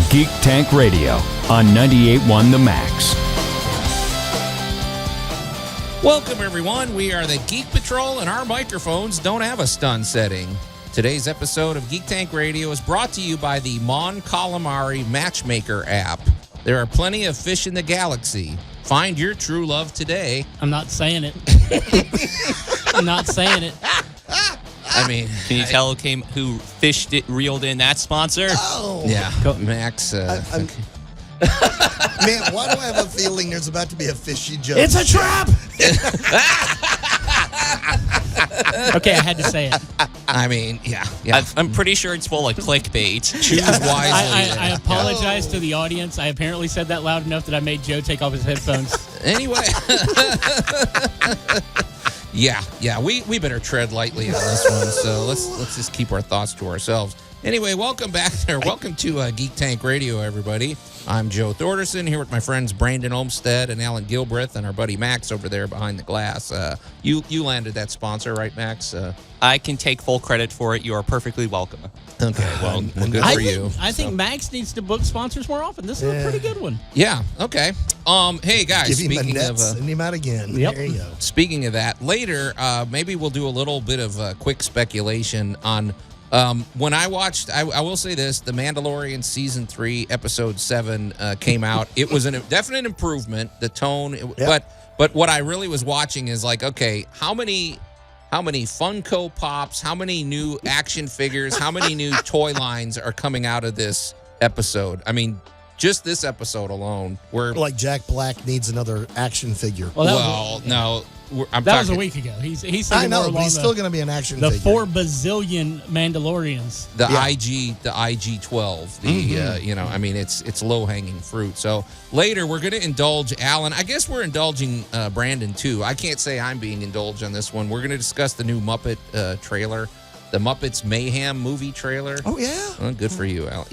Geek Tank Radio on 98.1 The Max. Welcome, everyone. We are the Geek Patrol, and our microphones don't have a stun setting. Today's episode of Geek Tank Radio is brought to you by the Mon Calamari Matchmaker app. There are plenty of fish in the galaxy. Find your true love today. I'm not saying it. I'm not saying it. I mean, can you tell who fished it, reeled in that sponsor? Oh. Yeah, Max. Man, why do I have a feeling there's about to be a fishy joke? It's a trap! Okay, I had to say it. I mean, yeah. I'm pretty sure it's full of clickbait. Choose wisely. I apologize to the audience. I apparently said that loud enough that I made Joe take off his headphones. Anyway. Yeah, we better tread lightly on this one. So let's just keep our thoughts to ourselves. Anyway, welcome back there. Welcome to Geek Tank Radio, everybody. I'm Joe Thorderson here with my friends Brandon Olmstead and Allan Gilbreth and our buddy Max over there behind the glass. You landed that sponsor, right, Max? I can take full credit for it. You are perfectly welcome. Okay, well good for you. I think Max needs to book sponsors more often. This is a pretty good one. Yeah, okay. Hey, guys, Give him the nets, send him out again. Yep. There you go. Speaking of that, later, maybe we'll do a little bit of quick speculation on when I watched, I will say this, The Mandalorian Season 3, Episode 7 came out. It was a definite improvement, the tone, but what I really was watching is like, okay, how many Funko Pops, how many new action figures, how many new toy lines are coming out of this episode? I mean, just this episode alone. Like Jack Black needs another action figure. No. That was a week ago. He's I know, but he's still going to be an action figure. The 4 bazillion Mandalorians. The IG-12. I mean, it's low-hanging fruit. So later we're going to indulge Allan. I guess we're indulging Brandon, too. I can't say I'm being indulged on this one. We're going to discuss the new Muppet trailer, the Muppets Mayhem movie trailer. Oh, yeah? Well, good for you, Allan.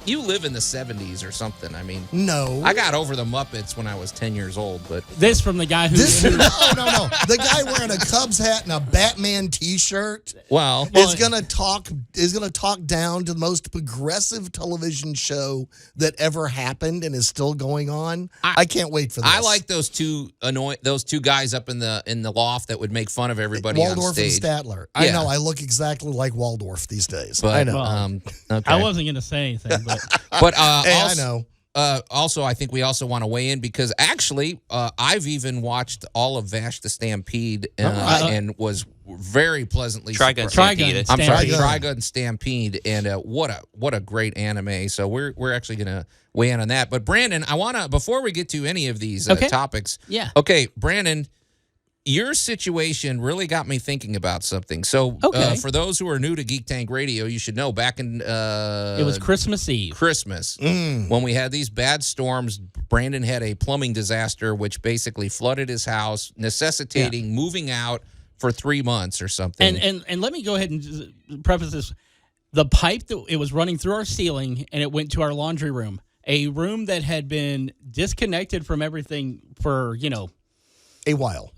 You live in the 70s or something. I mean, no. I got over the Muppets when I was 10 years old, but this from the guy who No. The guy wearing a Cubs hat and a Batman T-shirt. Is gonna talk down to the most progressive television show that ever happened and is still going on. I can't wait for this. I like those two guys up in the loft that would make fun of everybody Waldorf on stage. and Statler. Yeah. I know. I look exactly like Waldorf these days. But, I know. Okay. I wasn't going to say anything, but But hey, also, I know. Also, I think we also want to weigh in because actually, I've even watched all of Vash the Stampede and was very pleasantly Trigun Stampede. I'm sorry, Trigun Stampede, and what a great anime. So we're actually gonna weigh in on that. But Brandon, I wanna before we get to any of these topics, okay, Brandon. Your situation really got me thinking about something. So, for those who are new to Geek Tank Radio, you should know back in it was Christmas Eve. When we had these bad storms, Brandon had a plumbing disaster, which basically flooded his house, necessitating moving out for 3 months or something. And let me go ahead and just preface this: the pipe that it was running through our ceiling, and it went to our laundry room, a room that had been disconnected from everything for a while,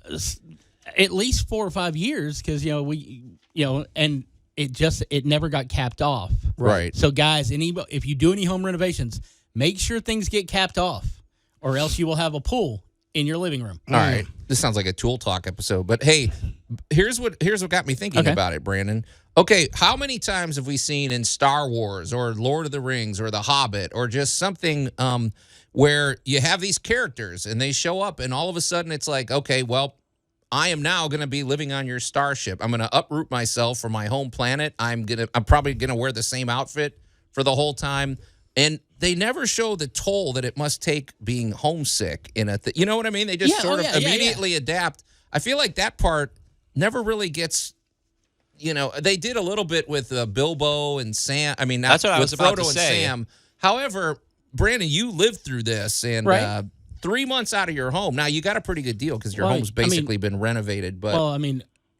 at least 4 or 5 years, because and it never got capped off. Right. So guys, if you do any home renovations, make sure things get capped off, or else you will have a pool in your living room. All right. This sounds like a Tool Talk episode, but hey, here's what got me thinking about it, Brandon. Okay, how many times have we seen in Star Wars or Lord of the Rings or The Hobbit or just something where you have these characters and they show up and all of a sudden it's like, okay, well, I am now going to be living on your starship. I'm going to uproot myself from my home planet. I'm probably going to wear the same outfit for the whole time. And they never show the toll that it must take being homesick in you know what I mean? They just immediately adapt. I feel like that part never really gets, they did a little bit with Bilbo and Sam. I mean, that's what I was about Frodo to say. and Sam. However, Brandon, you lived through this, and 3 months out of your home. Now, you got a pretty good deal because your home's basically been renovated. But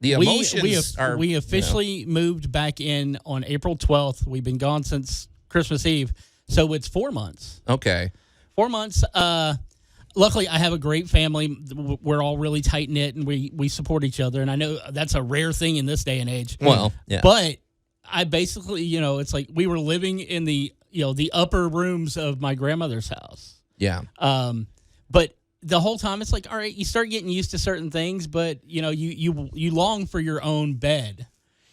the emotions are... We officially moved back in on April 12th. We've been gone since Christmas Eve, so it's 4 months. Okay. 4 months. Luckily, I have a great family. We're all really tight-knit, and we support each other, and I know that's a rare thing in this day and age. Well, yeah. But I basically, it's like we were living in the the upper rooms of my grandmother's house. Yeah. But the whole time it's like, all right, you start getting used to certain things, but you long for your own bed.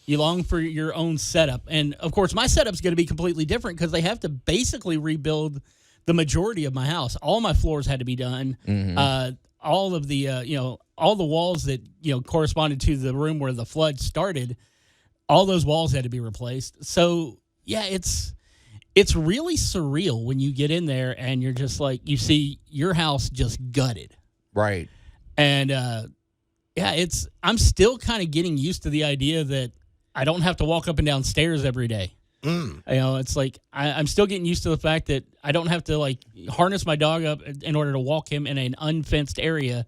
You long for your own setup. And of course my setup's going to be completely different because they have to basically rebuild the majority of my house. All my floors had to be done. Mm-hmm. All of the all the walls that corresponded to the room where the flood started, all those walls had to be replaced. So yeah, it's really surreal when you get in there and you're just like, you see your house just gutted. Right. And I'm still kind of getting used to the idea that I don't have to walk up and down stairs every day. It's like I'm still getting used to the fact that I don't have to like harness my dog up in order to walk him in an unfenced area.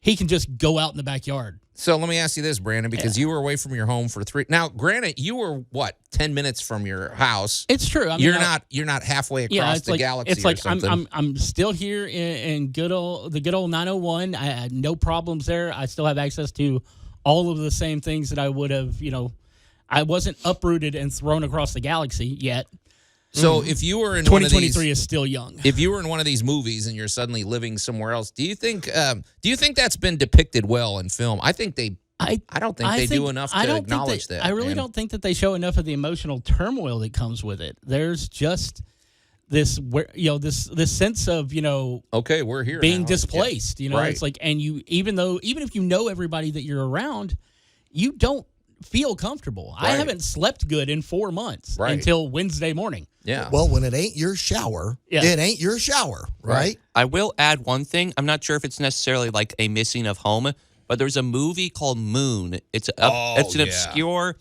He can just go out in the backyard. So let me ask you this, Brandon, because you were away from your home for 3. Now, granted, you were 10 minutes from your house. It's true. I mean, you're not halfway across the galaxy. It's like or something. I'm still here in the good old 901. I had no problems there. I still have access to all of the same things that I would have. I wasn't uprooted and thrown across the galaxy yet. So if you were in 2023 is still young. If you were in one of these movies and you're suddenly living somewhere else, do you think that's been depicted well in film? I think they. I don't think they do enough to acknowledge that. I really don't think that they show enough of the emotional turmoil that comes with it. There's just this this sense of okay, we're here being now. displaced. Right. It's like, and even if you know everybody that you're around, you don't feel comfortable. Right. I haven't slept good in 4 months until Wednesday morning. Yeah. Well, when it ain't your shower, it ain't your shower, right? I will add one thing. I'm not sure if it's necessarily like a missing of home, but there's a movie called Moon. It's an obscure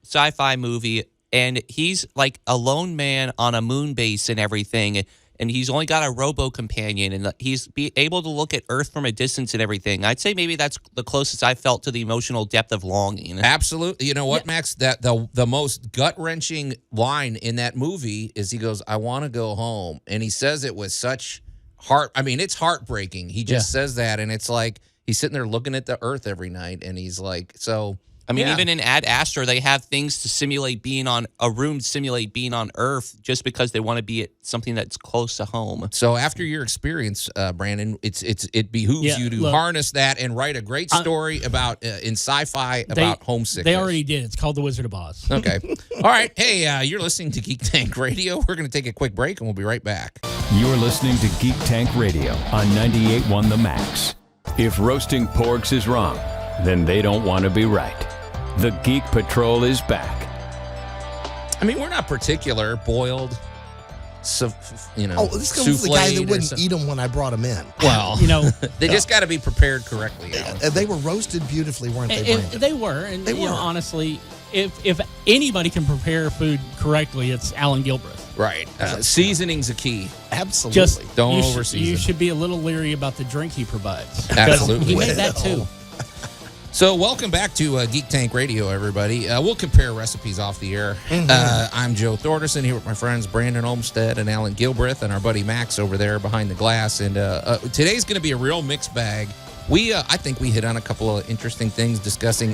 sci-fi movie, and he's like a lone man on a moon base and everything, and he's only got a robo-companion, and he's able to look at Earth from a distance and everything. I'd say maybe that's the closest I felt to the emotional depth of longing. Absolutely. You know what, Max? That the most gut-wrenching line in that movie is he goes, "I want to go home," and he says it with such heart. I mean, it's heartbreaking. He just says that, and it's like he's sitting there looking at the Earth every night, and he's like, so. I mean, even in Ad Astra, they have things to simulate being on Earth just because they want to be at something that's close to home. So after your experience, Brandon, it behooves you to harness that and write a great story about in sci-fi about homesickness. They already did. It's called The Wizard of Oz. Okay. All right. Hey, you're listening to Geek Tank Radio. We're going to take a quick break, and we'll be right back. You're listening to Geek Tank Radio on 98.1 The Max. If roasting porgs is wrong, then they don't want to be right. The Geek Patrol is back. I mean, we're not particular. Boiled, this comes from the guy that wouldn't eat them when I brought them in. Well, they just got to be prepared correctly. They were roasted beautifully, weren't they, Brandon? They were. And they were. Honestly, if anybody can prepare food correctly, it's Allan Gilbreth. Right. Seasoning's a key. Absolutely. Just don't overseason. You should be a little leery about the drink he provides. Absolutely. He made that too. So welcome back to Geek Tank Radio, everybody. We'll compare recipes off the air. Mm-hmm. I'm Joe Thorderson here with my friends Brandon Olmstead and Allan Gilbreth and our buddy Max over there behind the glass. And today's going to be a real mixed bag. I think we hit on a couple of interesting things discussing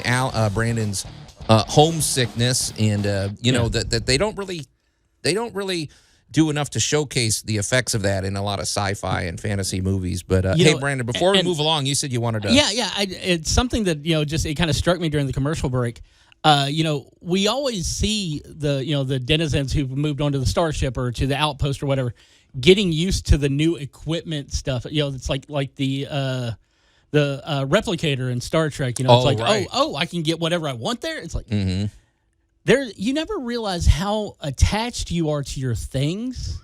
Brandon's homesickness and that they don't really do enough to showcase the effects of that in a lot of sci-fi and fantasy movies. But hey, Brandon, before we move along, you said you wanted to. Yeah. It's something that it kind of struck me during the commercial break. We always see the denizens who've moved onto the starship or to the outpost or whatever, getting used to the new equipment stuff. It's like the replicator in Star Trek. It's like I can get whatever I want there. It's like. Mm-hmm. You never realize how attached you are to your things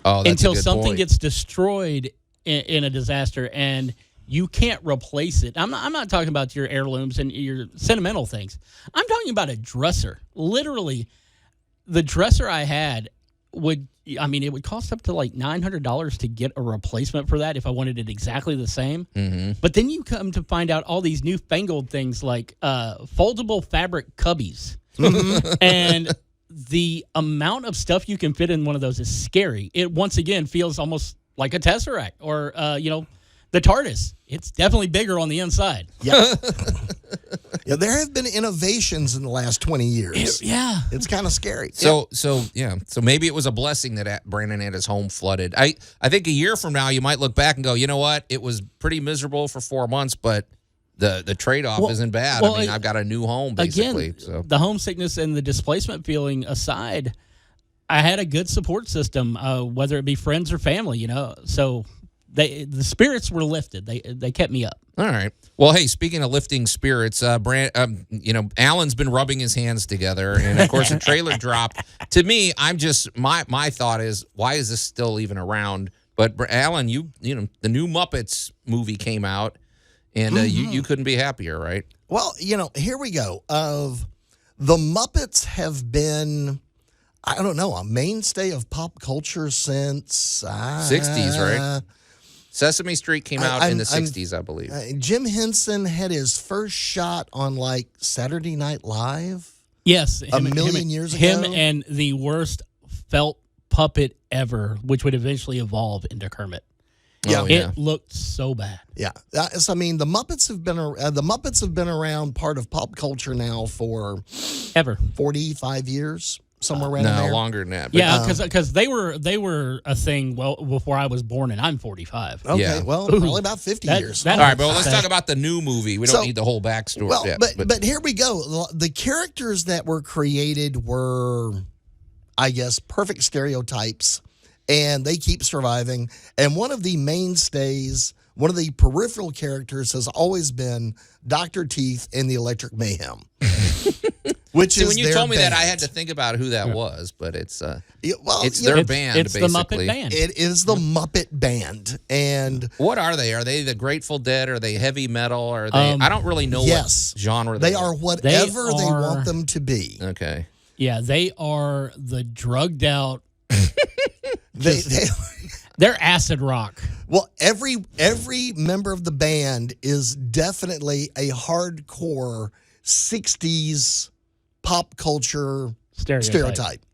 until something gets destroyed in a disaster and you can't replace it. I'm not talking about your heirlooms and your sentimental things. I'm talking about a dresser. Literally, the dresser I had it would cost up to like $900 to get a replacement for that if I wanted it exactly the same. Mm-hmm. But then you come to find out all these newfangled things like foldable fabric cubbies. And the amount of stuff you can fit in one of those is scary. It once again feels almost like a Tesseract or the TARDIS. It's definitely bigger on the inside. Yeah. Yeah, there have been innovations in the last 20 years. Yeah. It's kind of scary. So maybe it was a blessing that Brandon had his home flooded. I think a year from now you might look back and go, you know what? It was pretty miserable for 4 months, but the trade-off isn't bad. I mean, I've got a new home, basically. Again, the homesickness and the displacement feeling aside, I had a good support system, whether it be friends or family, So the spirits were lifted. They kept me up. All right. Well, hey, speaking of lifting spirits, Allan's been rubbing his hands together, and of course the trailer dropped. To me, I'm just my thought is, why is this still even around? But Allan, you know, the new Muppets movie came out, and you couldn't be happier, right? Well, here we go. The Muppets have been, I don't know, a mainstay of pop culture since 60s, right? Sesame Street came out in the 60s, I believe. Jim Henson had his first shot on like Saturday Night Live. Yes, a million years ago. Him and the worst felt puppet ever, which would eventually evolve into Kermit. Yeah, it looked so bad. Yeah, so, I mean, the Muppets have been around part of pop culture now for 45 years. Somewhere around there. No, longer than that. But, yeah, because they were a thing well before I was born, and I'm 45. Okay, yeah. Well, probably about 50 years. All right, but let's talk about the new movie. We don't need the whole backstory. Well, but here we go. The characters that were created were, I guess, perfect stereotypes, and they keep surviving. And one of the mainstays, one of the peripheral characters has always been Dr. Teeth in the Electric Mayhem. Which is when you told me band. that, I had to think about who that was, but it's their band. It's basically. the Muppet Band. It is the Muppet Band, and what are they? Are they the Grateful Dead? Are they heavy metal? Are they? I don't really know what genre they are. Whatever they want them to be. Okay. Yeah, they are the drugged out. They're acid rock. Well, every member of the band is definitely a hardcore 60s pop culture stereotype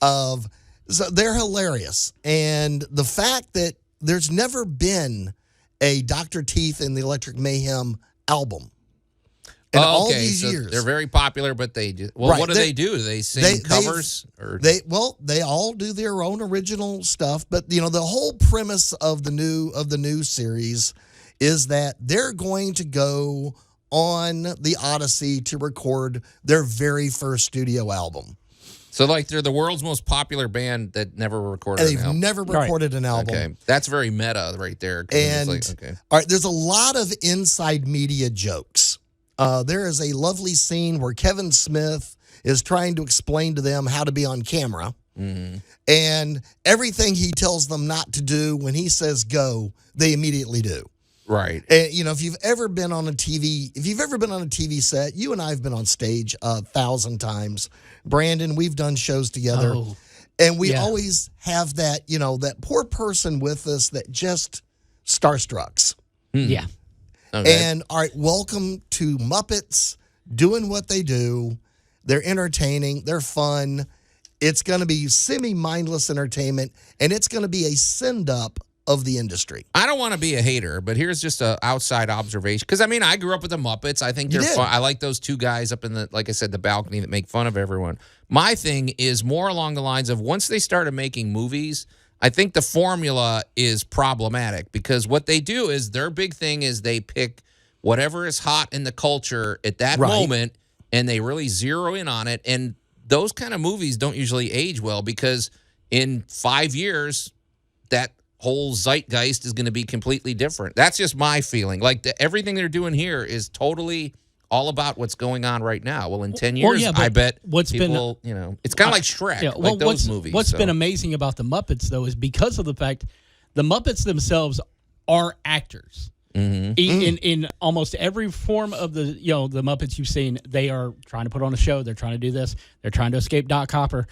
of, so they're hilarious. And the fact that there's never been a Dr. Teeth and the Electric Mayhem album in all these years. They're very popular, but they just, what do they do? Do they sing covers? They all do their own original stuff, but the whole premise of the new series is that they're going to go on the Odyssey to record their very first studio album. So, like, they're the world's most popular band that never recorded an album. They've never recorded an album. Okay. That's very meta right there. And, all right, there's a lot of inside media jokes. There is a lovely scene where Kevin Smith is trying to explain to them how to be on camera. Mm-hmm. And everything he tells them not to do, when he says go, they immediately do. Right. And, if you've ever been on a TV set, you and I have been on stage 1,000 times. Brandon, we've done shows together. Oh, and we always have that, that poor person with us that just starstrucks. Yeah. Okay. And, all right, welcome to Muppets doing what they do. They're entertaining. They're fun. It's going to be semi-mindless entertainment, and it's going to be a send-up of the industry. I don't want to be a hater, but here's just an outside observation. Because, I grew up with the Muppets. I think they're fun. I like those two guys up in like I said, the balcony that make fun of everyone. My thing is more along the lines of once they started making movies, I think the formula is problematic because what they do is their big thing is they pick whatever is hot in the culture at that moment and they really zero in on it. And those kind of movies don't usually age well because in 5 years, that whole zeitgeist is going to be completely different. That's just my feeling. Like everything they're doing here is totally all about what's going on right now. Well, in 10 years, I bet people, it's kind of like Shrek, like those movies. What's been amazing about the Muppets, though, is because of the fact the Muppets themselves are actors. Mm-hmm. In almost every form of the Muppets you've seen, they are trying to put on a show. They're trying to do this. They're trying to escape Doc Hopper,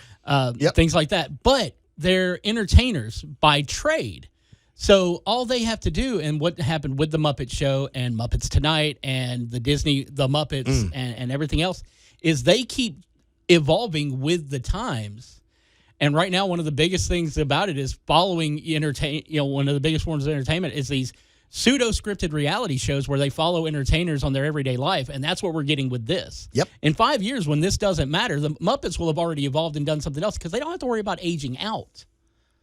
things like that. But they're entertainers by trade. So all they have to do, and what happened with the Muppet Show and Muppets Tonight and the Muppets and everything else, is they keep evolving with the times. And right now, one of the biggest things about it is following one of the biggest forms of entertainment is these pseudo-scripted reality shows where they follow entertainers on their everyday life, and that's what we're getting with this. Yep. In 5 years, when this doesn't matter, the Muppets will have already evolved and done something else because they don't have to worry about aging out.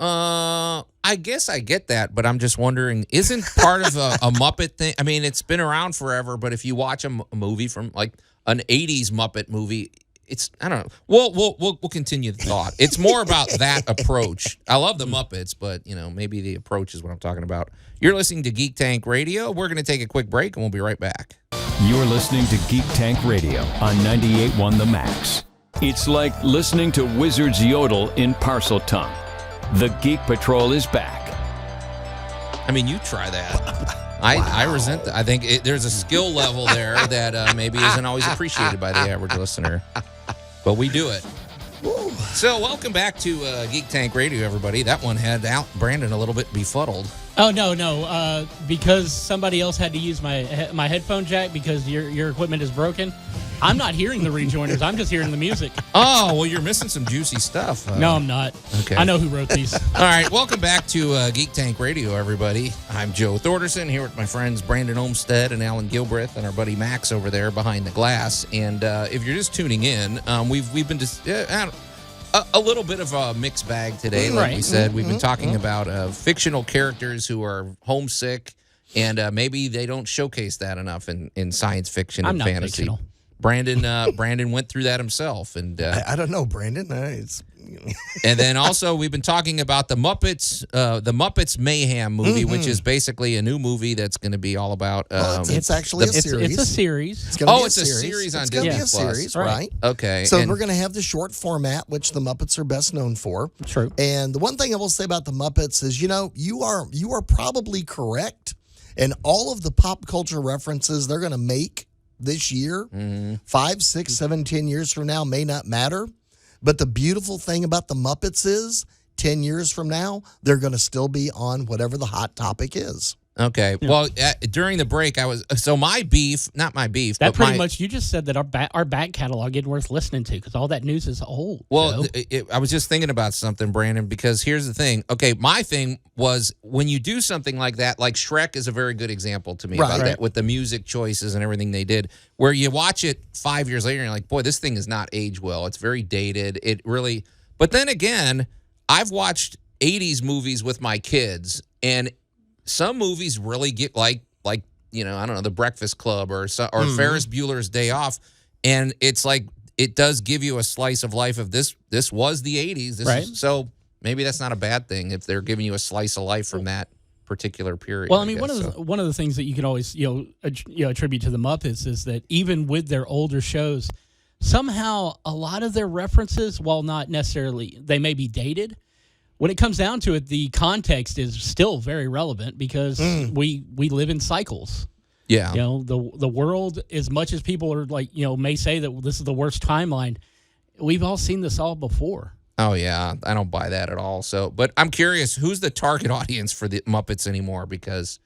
I guess I get that, but I'm just wondering, isn't part of a Muppet thing? I mean, it's been around forever, but if you watch a movie from like an 80s Muppet movie, it's, I don't know. We'll continue the thought. It's more about that approach. I love the Muppets, but, you know, maybe the approach is what I'm talking about. You're listening to Geek Tank Radio. We're going to take a quick break, and we'll be right back. You're listening to Geek Tank Radio on 98.1 The Max. It's like listening to wizards yodel in parcel tongue. The Geek Patrol is back. I mean, you try that. I resent that. I think there's a skill level there that maybe isn't always appreciated by the average listener. But we do it. Woo. So welcome back to Geek Tank Radio, everybody. That one had Brandon a little bit befuddled. Oh, no. Because somebody else had to use my headphone jack because your equipment is broken. I'm not hearing the rejoiners. I'm just hearing the music. Oh, well, you're missing some juicy stuff. No, I'm not. Okay. I know who wrote these. All right. Welcome back to Geek Tank Radio, everybody. I'm Joe Thorderson here with my friends Brandon Olmstead and Allan Gilbreth and our buddy Max over there behind the glass. And if you're just tuning in, we've been just a little bit of a mixed bag today. Like we said, we've been talking about fictional characters who are homesick, and maybe they don't showcase that enough in science fiction and fantasy. Fictional. Brandon went through that himself, and I don't know, Brandon. And then also we've been talking about the Muppets Mayhem movie, which is basically a new movie that's going to be all about. It's actually a series. It's a series. It's a series on Disney Plus. It's going to be a series, right? Okay. So we're going to have the short format, which the Muppets are best known for. True. And the one thing I will say about the Muppets is, you are probably correct, and all of the pop culture references they're going to make this year, 5, 6, 7, 10 years from now may not matter. But the beautiful thing about the Muppets is 10 years from now, they're going to still be on whatever the hot topic is. Okay. Yeah. Well, during the break, my beef, not my beef. That but pretty much, you just said that our back catalog isn't worth listening to because all that news is old. Well, I was just thinking about something, Brandon, because here's the thing. Okay, my thing was when you do something like that, like Shrek is a very good example to me about that with the music choices and everything they did, where you watch it 5 years later and you're like, boy, this thing is not aged well. It's very dated. It really, but then again, I've watched 80s movies with my kids, and some movies really get like I don't know, The Breakfast Club or Ferris Bueller's Day Off, and it's like it does give you a slice of life of this. This was the 80s, so maybe that's not a bad thing if they're giving you a slice of life from that particular period. Well, I mean, one of the things that you can always attribute to the Muppets is that even with their older shows, somehow a lot of their references, while not necessarily they may be dated, when it comes down to it, the context is still very relevant because we live in cycles. Yeah. The world, as much as people are like, may say that this is the worst timeline, we've all seen this all before. Oh, yeah. I don't buy that at all. So, but I'm curious, who's the target audience for the Muppets anymore? Because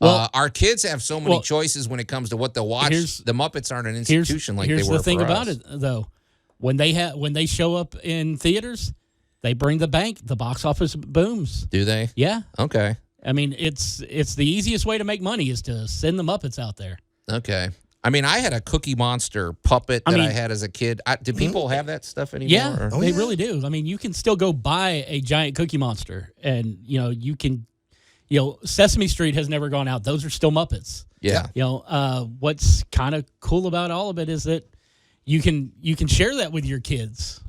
our kids have so many choices when it comes to what they'll watch. The Muppets aren't an institution like they were for us. Here's the thing about it, though. When they show up in theaters, they bring the bank. The box office booms. Do they? Yeah. Okay. I mean, it's the easiest way to make money is to send the Muppets out there. Okay. I mean, I had a Cookie Monster puppet that I had as a kid. Do people have that stuff anymore? Yeah, they really do. I mean, you can still go buy a giant Cookie Monster, and you can. Sesame Street has never gone out. Those are still Muppets. Yeah. What's kind of cool about all of it is that you can share that with your kids.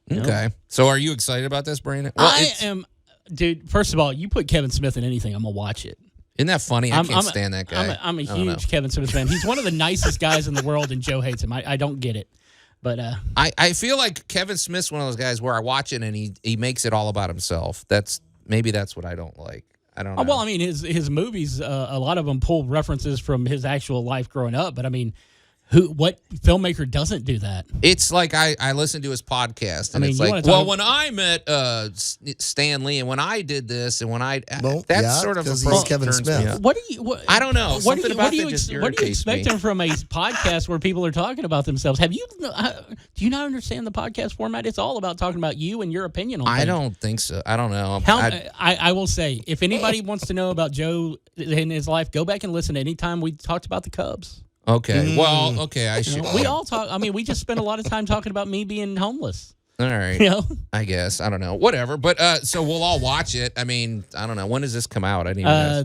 Okay. So are you excited about this, Brandon? Well, I am. Dude, first of all, you put Kevin Smith in anything, I'm going to watch it. Isn't that funny? I can't stand that guy. I'm a huge Kevin Smith fan. He's one of the nicest guys in the world, and Joe hates him. I don't get it. But I feel like Kevin Smith's one of those guys where I watch it and he makes it all about himself. Maybe that's what I don't like. I don't know. Well, I mean, his movies, a lot of them pull references from his actual life growing up. But, I mean, What filmmaker doesn't do that? It's like I listened to his podcast, and it's like, well, when I met Stan Lee, and when I did this, and when that's sort of because he's Kevin Smith. I don't know. What are you expecting from a podcast where people are talking about themselves? Do you not understand the podcast format? It's all about talking about you and your opinion on things. I don't think so. I don't know. I will say, if anybody wants to know about Joe in his life, go back and listen to any time we talked about the Cubs. Okay. Well, okay. I should. We all talk. I mean, we just spent a lot of time talking about me being homeless. All right. I guess. I don't know. Whatever. But so we'll all watch it. I mean, I don't know. When does this come out? I didn't even know.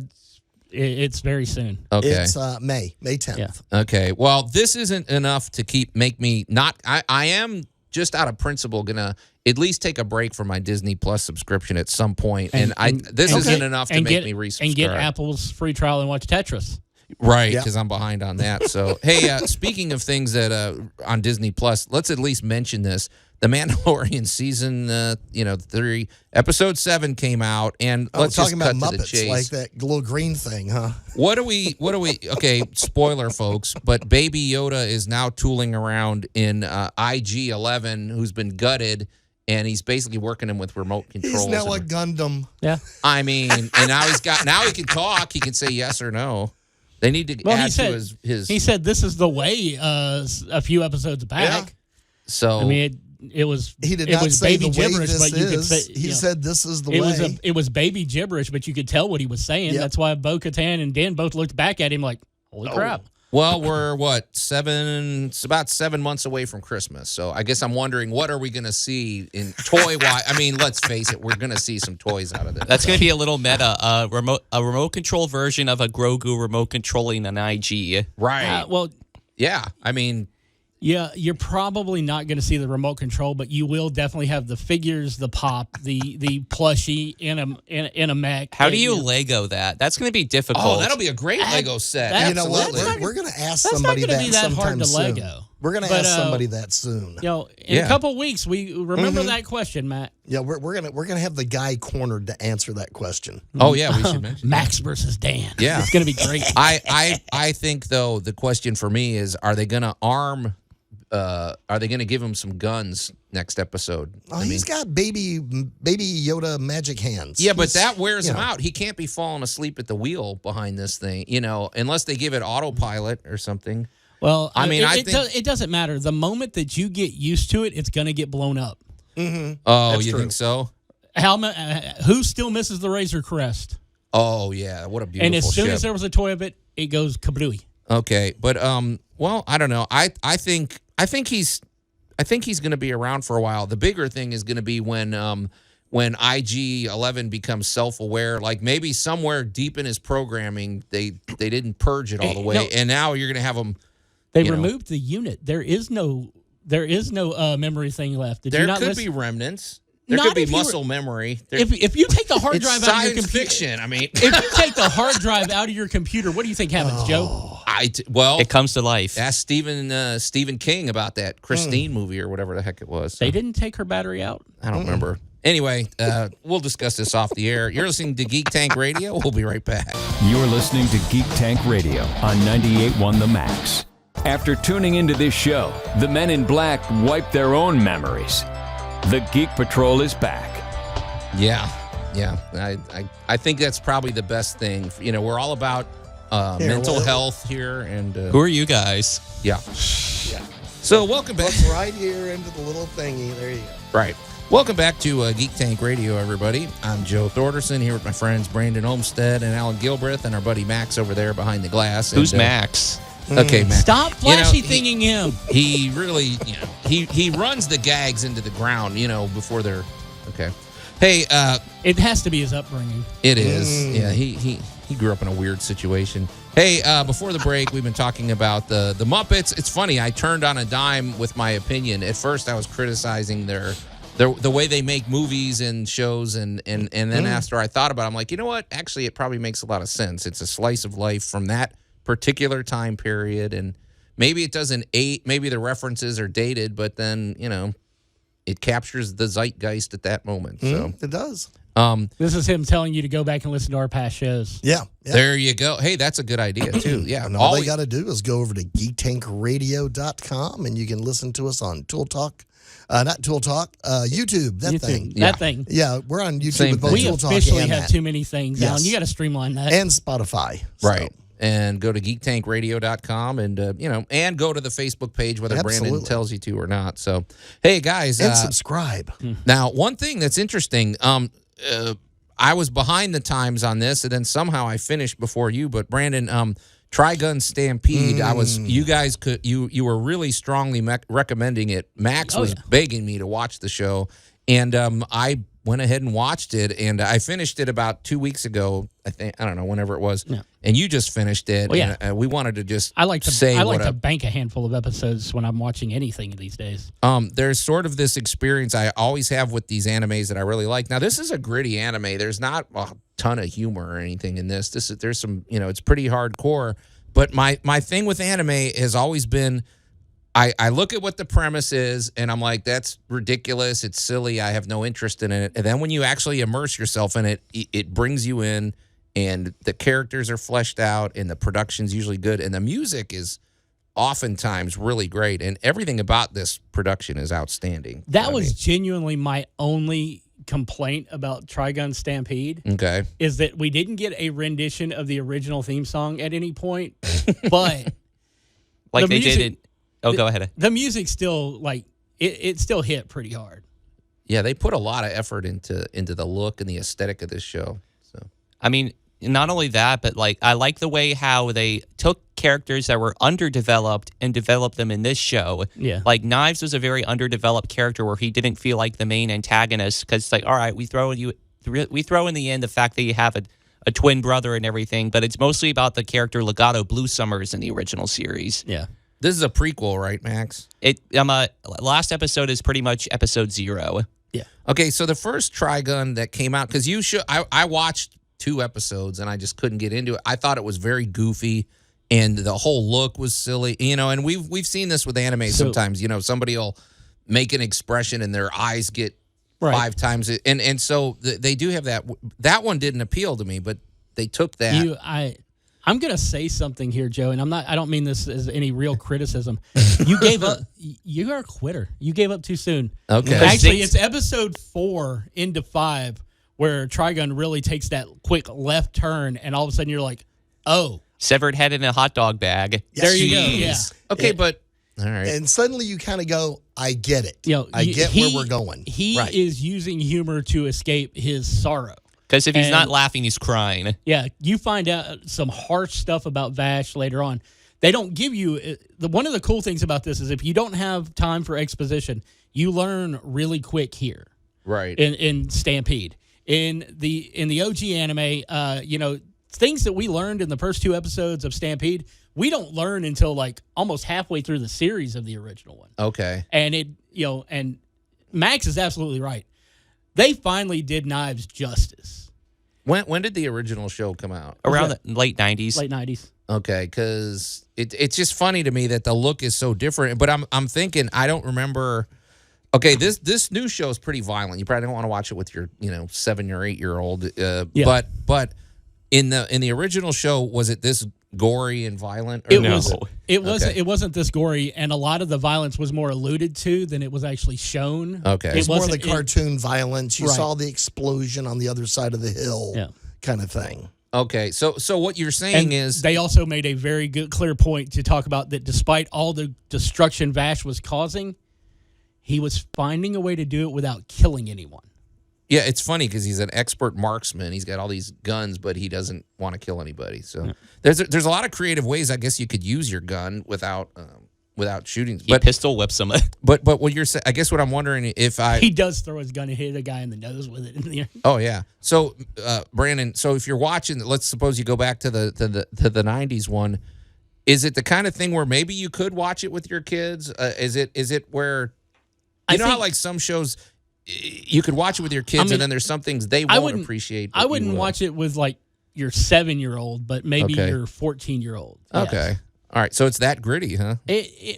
It's very soon. Okay. It's May 10th. Yeah. Okay. Well, this isn't enough to make me not. I am just out of principle gonna at least take a break from my Disney Plus subscription at some point, and this isn't enough to make me resubscribe. And get Apple's free trial and watch Tetris. Right, because I'm behind on that. So, hey, speaking of things that on Disney Plus, let's at least mention this. The Mandalorian season, 3, episode 7 came out, and let's just cut about to the Muppets, chase. like that little green thing, huh? What do we? Okay, spoiler, folks. But Baby Yoda is now tooling around in IG-11, who's been gutted, and he's basically working him with remote controls. He's now a Gundam. Yeah. I mean, and now he can talk. He can say yes or no. They need to add to his. He said this is the way a few episodes back. Yeah. So I mean, it was. He did it not was say baby the way gibberish, this but you could is. say He said this is the way. It was baby gibberish, but you could tell what he was saying. Yep. That's why Bo-Katan and Dan both looked back at him like, "Holy crap!" Well, we're it's about 7 months away from Christmas. So I guess I'm wondering, what are we going to see in toy-wise? I mean, let's face it, we're going to see some toys out of this. That's going to be a little meta. A remote control version of a Grogu remote controlling an IG. Right. Yeah. I mean, yeah, you're probably not going to see the remote control, but you will definitely have the figures, the pop, the plushie in a mech. How do you Lego that? That's going to be difficult. Oh, that'll be a great Lego set. You know what? We're going to ask somebody that sometime soon. Lego. We're going to ask somebody that soon. In a couple of weeks, we remember that question, Matt. Yeah, we're gonna have the guy cornered to answer that question. Oh yeah, we should mention Max versus Dan. Yeah, it's going to be great. I think though the question for me is, are they going to arm? Are they going to give him some guns next episode? Oh, he's got baby Yoda magic hands. Yeah, but that wears him out. He can't be falling asleep at the wheel behind this thing, unless they give it autopilot or something. Well, I mean, it doesn't matter. The moment that you get used to it, it's going to get blown up. Mm-hmm. Oh, you think so? Who still misses the Razor Crest? Oh yeah, what a beautiful And as soon ship. as there was a toy of it, it goes kablooey. Okay, but well, I don't know. I think he's going to be around for a while. The bigger thing is going to be when IG-11 becomes self-aware. Like maybe somewhere deep in his programming, they didn't purge it all the way, and now you're going to have him. They removed the unit. There is no memory thing left. There could be remnants. There could be muscle memory. If you take the hard drive out of your computer, fiction. I mean, if you take the hard drive out of your computer, what do you think happens, Joe? It comes to life. Ask Stephen King about that Christine movie or whatever the heck it was. They didn't take her battery out. I don't remember. Anyway, we'll discuss this off the air. You're listening to Geek Tank Radio. We'll be right back. You're listening to Geek Tank Radio on 98.1 The Max. After tuning into this show, the Men in Black wipe their own memories. The Geek Patrol is back. Yeah. I think that's probably the best thing. We're all about mental health here. And who are you guys? Yeah. So welcome back. Look right here into the little thingy. There you go. Right. Welcome back to Geek Tank Radio, everybody. I'm Joe Thorderson here with my friends Brandon Olmstead and Alan Gilbreth and our buddy Max over there behind the glass. Who's Max? Okay, Max. Stop flashy thinging him. He really, he runs the gags into the ground, before they're okay. Hey, it has to be his upbringing. It is. Yeah, he grew up in a weird situation. Hey, before the break, we've been talking about the Muppets. It's funny. I turned on a dime with my opinion. At first, I was criticizing the way they make movies and shows, and then after I thought about it, I'm like, you know what? Actually, it probably makes a lot of sense. It's a slice of life from that particular time period, and maybe it doesn't maybe the references are dated, but then it captures the zeitgeist at that moment. So it does. This is him telling you to go back and listen to our past shows. Yeah. There you go. Hey, that's a good idea, too. Yeah. And all they got to do is go over to geektankradio.com, and you can listen to us on Tool Talk. Not Tool Talk, YouTube, thing. That thing. Yeah, we're on YouTube Same with both thing. Tool Talk We officially and have that. too many things, Allan. You got to streamline that. And Spotify. So. Right. And go to geektankradio.com and, and go to the Facebook page, whether Brandon tells you to or not. So, hey, guys. And subscribe. Now, one thing that's interesting, I was behind the times on this, and then somehow I finished before you. But, Brandon, Trigun Stampede, you were really strongly recommending it. Max was begging me to watch the show, and I went ahead and watched it, and I finished it about 2 weeks ago. I don't know, whenever it was. Yeah. And you just finished it. Well, yeah. And we wanted to just I like to bank a handful of episodes when I'm watching anything these days. There's sort of this experience I always have with these animes that I really like. Now, this is a gritty anime. There's not a ton of humor or anything in this. There's some, it's pretty hardcore. But my thing with anime has always been, I look at what the premise is, and I'm like, that's ridiculous. It's silly. I have no interest in it. And then when you actually immerse yourself in it, it brings you in, and the characters are fleshed out, and the production's usually good, and the music is oftentimes really great, and everything about this production is outstanding. That was genuinely my only complaint about Trigun Stampede. Okay. Is that we didn't get a rendition of the original theme song at any point, but like they did it. Oh, go ahead. The music still, it still hit pretty hard. Yeah, they put a lot of effort into the look and the aesthetic of this show. So, I mean, not only that, but I like the way how they took characters that were underdeveloped and developed them in this show. Yeah. Like Knives was a very underdeveloped character where he didn't feel like the main antagonist, because it's like, all right, we throw in the end the fact that you have a twin brother and everything, but it's mostly about the character Legato Blue Summers in the original series. Yeah. This is a prequel, right, Max? Last episode is pretty much episode 0. Yeah. Okay, so the first Trigun that came out, because I watched 2 episodes and I just couldn't get into it. I thought it was very goofy, and the whole look was silly. And we've seen this with anime sometimes. Somebody will make an expression and their eyes get 5 times it, and so they do have that. That one didn't appeal to me, but they took that. I'm gonna say something here, Joe, and I don't mean this as any real criticism. You gave up. You are a quitter. You gave up too soon. Okay. Actually, it's episode 4 into 5 where Trigun really takes that quick left turn, and all of a sudden you're like, oh, severed head in a hot dog bag. There you go. Yeah. Okay, but all right. And suddenly you kind of go, I get it. I get where we're going. He is using humor to escape his sorrow. Because if he's not laughing, he's crying. Yeah, you find out some harsh stuff about Vash later on. They don't give you one of the cool things about this is if you don't have time for exposition, you learn really quick here. Right. In Stampede. In the OG anime, things that we learned in the first 2 episodes of Stampede, we don't learn until almost halfway through the series of the original one. Okay. And and Max is absolutely right. They finally did Knives justice. When did the original show come out? Around the late 90s. Late 90s. Okay, because it's just funny to me that the look is so different. But I'm thinking, I don't remember. Okay, this new show is pretty violent. You probably don't want to watch it with your 7 or 8 year old. Yeah. But in the original show, was it this gory and violent? It wasn't this gory, and a lot of the violence was more alluded to than it was actually shown. Okay. It's more the cartoon violence. You saw the explosion on the other side of the hill kind of thing. Okay, so what you're saying is... They also made a very good, clear point to talk about that despite all the destruction Vash was causing, he was finding a way to do it without killing anyone. Yeah, it's funny because he's an expert marksman. He's got all these guns, but he doesn't want to kill anybody. So there's a lot of creative ways, I guess, you could use your gun without shooting. He pistol whips him. But what you're saying, I guess what I'm wondering he does throw his gun and hit a guy in the nose with it in the air. Oh yeah. So Brandon, so if you're watching, let's suppose you go back to the 90s one. Is it the kind of thing where maybe you could watch it with your kids? Is it where how some shows you could watch it with your kids, and then there's some things they won't appreciate. I wouldn't watch it with your 7-year-old, but maybe your 14-year-old. Yes. Okay. All right. So it's that gritty, huh?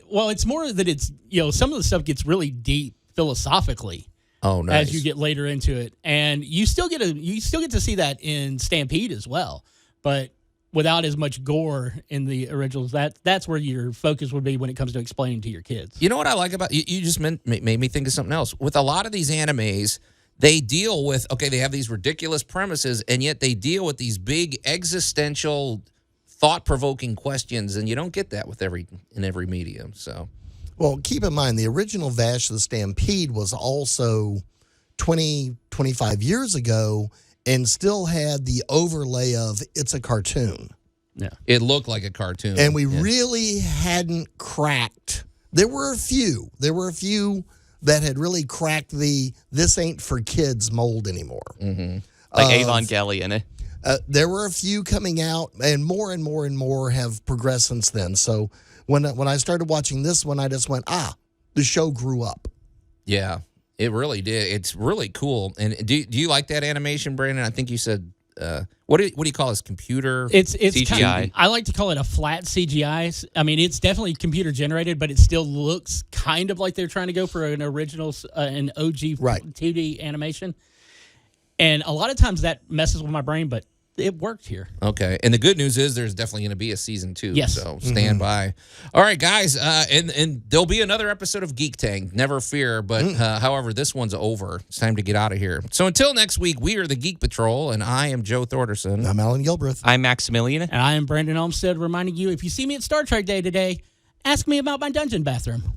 Well, it's more that it's, some of the stuff gets really deep philosophically. Oh, nice. As you get later into it, and you still get to see that in Stampede as well, but without as much gore in the originals. That's where your focus would be when it comes to explaining to your kids. You know what I like about you just made me think of something else. With a lot of these animes, they deal with, they have these ridiculous premises, and yet they deal with these big existential, thought-provoking questions, and you don't get that in every medium. So, well, keep in mind, the original Vash the Stampede was also 20, 25 years ago and still had the overlay of it's a cartoon. Yeah. It looked like a cartoon. And we really hadn't cracked. There were a few that had really cracked the this ain't for kids mold anymore. Mm-hmm. Like Evangelion. There were a few coming out, and more have progressed since then. So when I started watching this one, I just went, the show grew up. Yeah, it really did. It's really cool. And do you like that animation, Brandon? I think you said, what do you call this? Computer? It's CGI. I like to call it a flat CGI. I mean, it's definitely computer generated, but it still looks kind of like they're trying to go for an original, an OG 2D animation. And a lot of times that messes with my brain, but it worked here. Okay. And the good news is there's definitely going to be a season 2. Yes. So stand by. All right, guys. And there'll be another episode of Geek Tank. Never fear. But however, this one's over. It's time to get out of here. So until next week, we are the Geek Patrol, and I am Joe Thorderson. I'm Allan Gilbreth. I'm Maximilian. And I am Brandon Olmstead, reminding you, if you see me at Star Trek Day today, ask me about my dungeon bathroom.